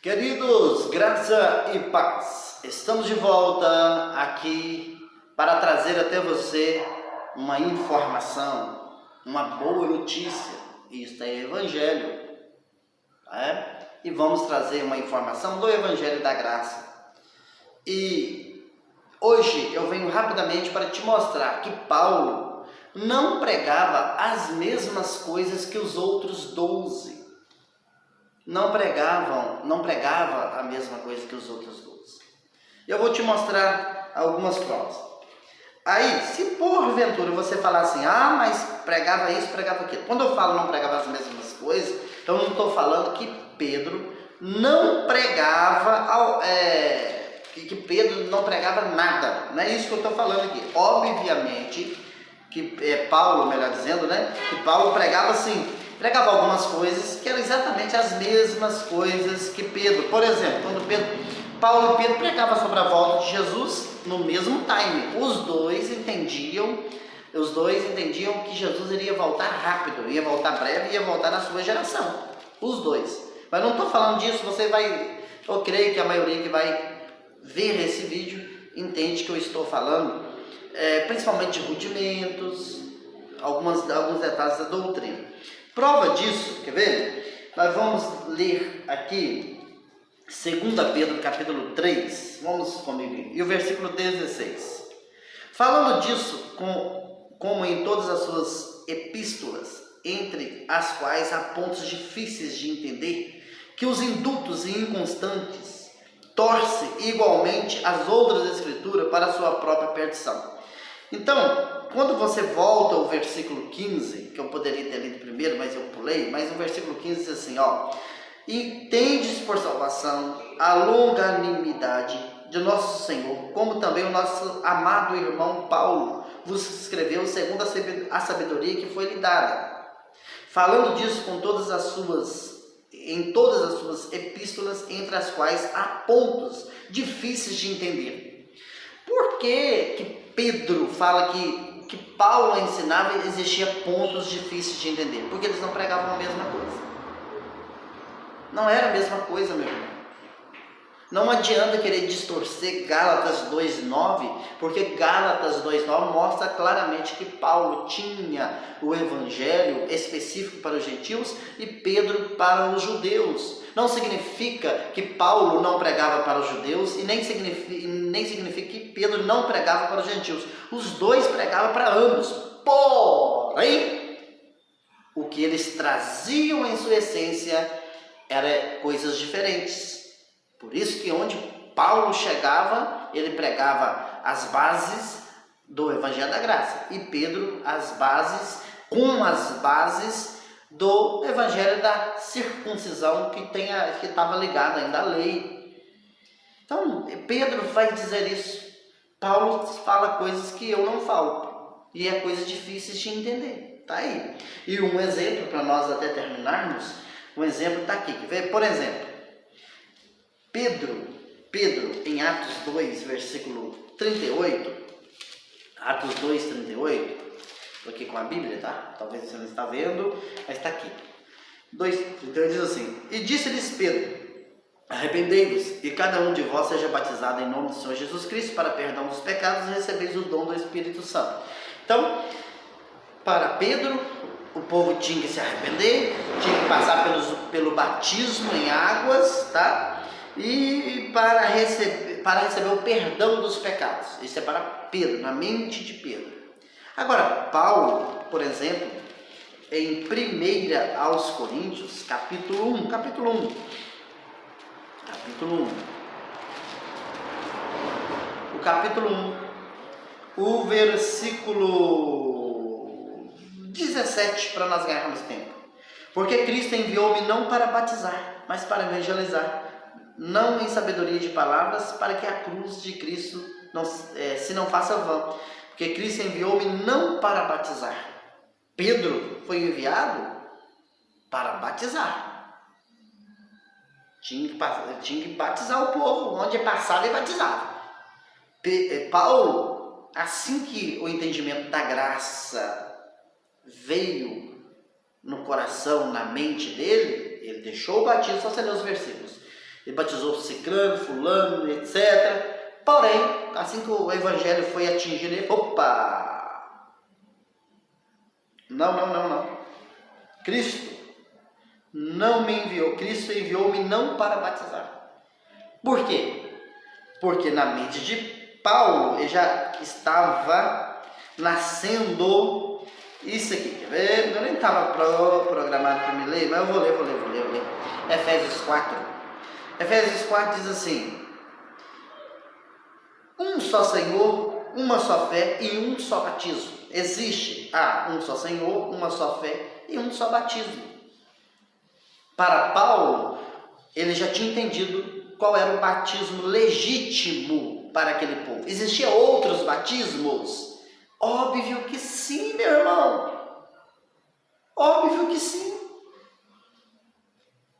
Queridos, graça e paz, estamos de volta aqui para trazer até você uma informação, uma boa notícia. Isto é Evangelho, E vamos trazer uma informação do Evangelho da Graça. E hoje eu venho rapidamente para te mostrar que Paulo não pregava as mesmas coisas que os outros 12. Não pregava a mesma coisa que os outros 12. Eu vou te mostrar algumas provas. Aí, se porventura você falar assim, mas pregava isso, pregava aquilo. Quando eu falo não pregava as mesmas coisas, eu não estou falando que Pedro não pregava, que Pedro não pregava nada. Não é isso que eu estou falando aqui. Obviamente, que Paulo, melhor dizendo, que Paulo pregava assim, pregava algumas coisas que eram exatamente as mesmas coisas que Pedro. Por exemplo, quando Paulo e Pedro pregavam sobre a volta de Jesus no mesmo time. Os dois entendiam que Jesus iria voltar rápido, ia voltar breve, ia voltar na sua geração. Os dois. Mas não estou falando disso, eu creio que a maioria que vai ver esse vídeo entende que eu estou falando principalmente de rudimentos, alguns detalhes da doutrina. Prova disso, quer ver? Nós vamos ler aqui 2 Pedro capítulo 3, vamos comigo, e o versículo 16. Falando disso, como em todas as suas epístolas, entre as quais há pontos difíceis de entender, que os indutos e inconstantes torcem igualmente as outras escrituras para a sua própria perdição. Então, quando você volta ao versículo 15, que eu poderia ter lido primeiro, mas eu pulei, mas o versículo 15 diz assim, e tendes por salvação a longanimidade de nosso Senhor, como também o nosso amado irmão Paulo vos escreveu segundo a sabedoria que foi lhe dada, falando disso em todas as suas epístolas, entre as quais há pontos difíceis de entender. Por que Pedro fala que Paulo ensinava e existia pontos difíceis de entender? Porque eles não pregavam a mesma coisa. Não era a mesma coisa, meu irmão. Não adianta querer distorcer Gálatas 2:9, porque Gálatas 2:9 mostra claramente que Paulo tinha o evangelho específico para os gentios e Pedro para os judeus. Não significa que Paulo não pregava para os judeus e nem significa que Pedro não pregava para os gentios. Os dois pregavam para ambos. Porém, o que eles traziam em sua essência eram coisas diferentes. Por isso que onde Paulo chegava, ele pregava as bases do Evangelho da Graça. E Pedro as bases do Evangelho da circuncisão que estava ligado ainda à lei. Então, Pedro vai dizer isso. Paulo fala coisas que eu não falo. E é coisas difíceis de entender. Está aí. E um exemplo, para nós até terminarmos, um exemplo está aqui. Por exemplo, Pedro, em Atos 2, versículo 38, Atos 2, 38, estou aqui com a Bíblia, tá? Talvez você não está vendo, mas está aqui. 2:38 diz assim, e disse-lhes Pedro, arrependei-vos, e cada um de vós seja batizado em nome do Senhor Jesus Cristo para perdão dos pecados e recebeis o dom do Espírito Santo. Então, para Pedro, o povo tinha que se arrepender, tinha que passar pelo batismo em águas, tá? E para receber o perdão dos pecados. Isso é para Pedro, na mente de Pedro. Agora, Paulo, por exemplo, em 1 aos Coríntios, capítulo 1, o capítulo 1, o versículo 17, para nós ganharmos tempo. Porque Cristo enviou-me não para batizar, mas para evangelizar, não em sabedoria de palavras, para que a cruz de Cristo se não faça vã. Porque Cristo enviou-me não para batizar. Pedro foi enviado para batizar. Tinha que batizar o povo, onde passava e batizava. Paulo, assim que o entendimento da graça veio no coração, na mente dele, ele deixou o batismo, só você ler os versículos. ele batizou ciclano, fulano, etc. Porém, assim que o evangelho foi atingido, ele, opa! Não. Cristo não me enviou, Cristo enviou-me não para batizar. Por quê? Porque na mente de Paulo ele já estava nascendo isso aqui, quer ver? Eu nem estava programado para me ler, mas eu vou ler. Efésios 4. Efésios 4 diz assim: um só Senhor, uma só fé e um só batismo. Existe um só Senhor, uma só fé e um só batismo. Para Paulo, ele já tinha entendido qual era o batismo legítimo para aquele povo. Existiam outros batismos? Óbvio que sim, meu irmão. Óbvio que sim.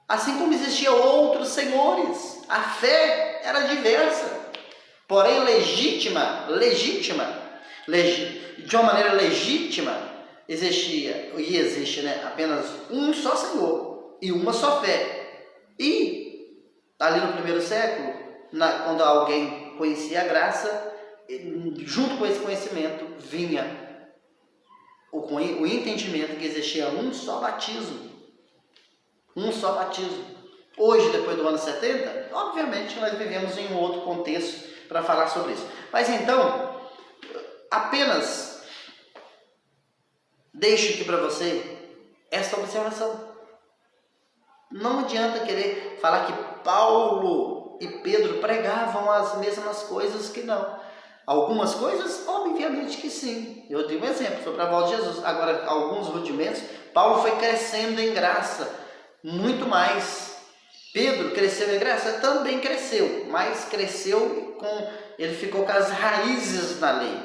Assim como existiam outros senhores, a fé era diversa. Porém, de uma maneira legítima, existia e existe, apenas um só Senhor e uma só fé. E ali no primeiro século, quando alguém conhecia a graça, junto com esse conhecimento vinha o entendimento que existia um só batismo. Um só batismo. Hoje, depois do ano 70, obviamente nós vivemos em um outro contexto para falar sobre isso. Mas então, apenas deixo aqui para você esta observação. Não adianta querer falar que Paulo e Pedro pregavam as mesmas coisas, que não. Algumas coisas, obviamente que sim. Eu dei um exemplo sobre a volta de Jesus. Agora, alguns rudimentos, Paulo foi crescendo em graça, muito mais. Pedro cresceu em graça? Também cresceu, mas cresceu ele ficou com as raízes na lei.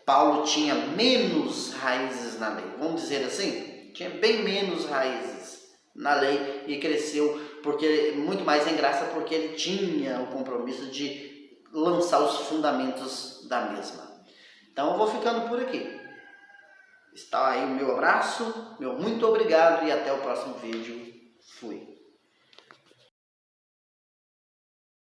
Paulo tinha menos raízes na lei, vamos dizer assim, tinha bem menos raízes na lei e cresceu muito mais em graça, porque ele tinha o compromisso de lançar os fundamentos da mesma. Então eu vou ficando por aqui. Está aí o meu abraço, meu muito obrigado e até o próximo vídeo. Fui.